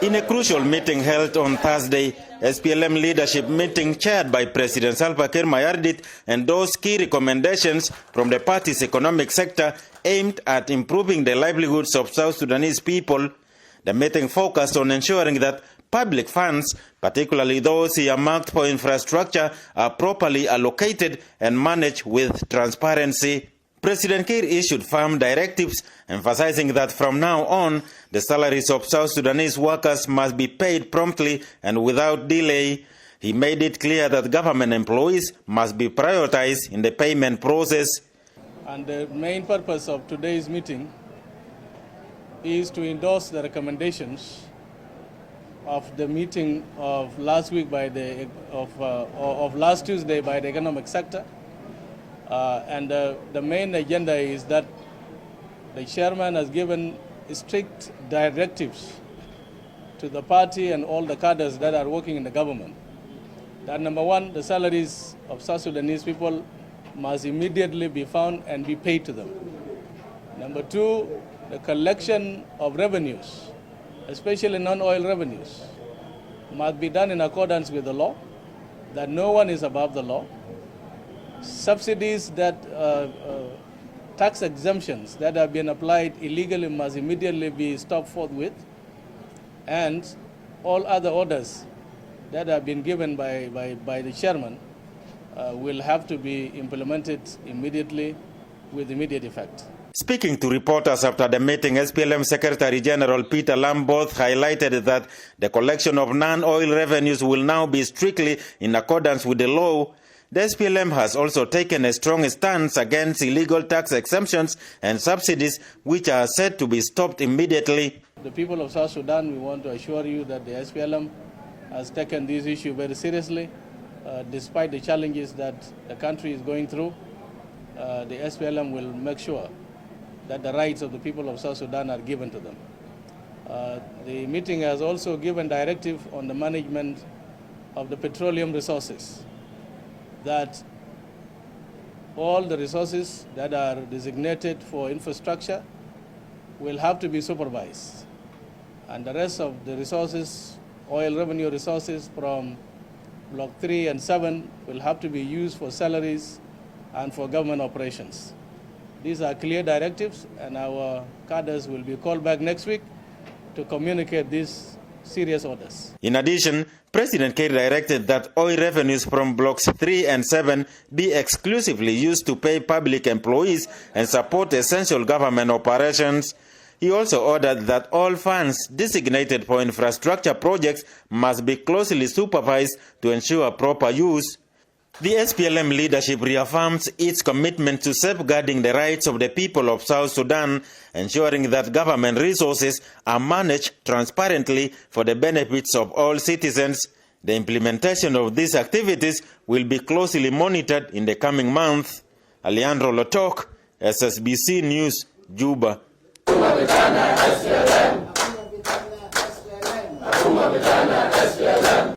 In a crucial meeting held on Thursday, SPLM leadership meeting chaired by President Salva Kiir Mayardit endorsed key recommendations from the party's economic sector aimed at improving the livelihoods of South Sudanese people. The meeting focused on ensuring that public funds, particularly those earmarked for infrastructure, are properly allocated and managed with transparency. President Kiir issued firm directives emphasizing that from now on, the salaries of South Sudanese workers must be paid promptly and without delay. He made it clear that government employees must be prioritized in the payment process. And the main purpose of today's meeting is to endorse the recommendations of the meeting of last week of last Tuesday by the economic sector. And the main agenda is that the chairman has given strict directives to the party and all the cadres that are working in the government. That number one, the salaries of South Sudanese people must immediately be found and be paid to them. Number two, the collection of revenues, especially non-oil revenues, must be done in accordance with the law, that no one is above the law. Subsidies that tax exemptions that have been applied illegally must immediately be stopped forthwith, and all other orders that have been given by the chairman will have to be implemented immediately with immediate effect. Speaking to reporters after the meeting, SPLM Secretary General Peter Lamboth highlighted that the collection of non-oil revenues will now be strictly in accordance with the law. The SPLM has also taken a strong stance against illegal tax exemptions and subsidies, which are said to be stopped immediately. The people of South Sudan, we want to assure you that the SPLM has taken this issue very seriously. Despite the challenges that the country is going through, the SPLM will make sure that the rights of the people of South Sudan are given to them. The meeting has also given directive on the management of the petroleum resources, that all the resources that are designated for infrastructure will have to be supervised. And the rest of the resources, oil revenue resources from Block 3 and 7 will have to be used for salaries and for government operations. These are clear directives, and our cadres will be called back next week to communicate these serious orders. In addition, President Kiir directed that oil revenues from Blocks 3 and 7 be exclusively used to pay public employees and support essential government operations. He also ordered that all funds designated for infrastructure projects must be closely supervised to ensure proper use. The SPLM leadership reaffirms its commitment to safeguarding the rights of the people of South Sudan, ensuring that government resources are managed transparently for the benefits of all citizens. The implementation of these activities will be closely monitored in the coming months. Alejandro Lotok, SSBC News, Juba. SPLM.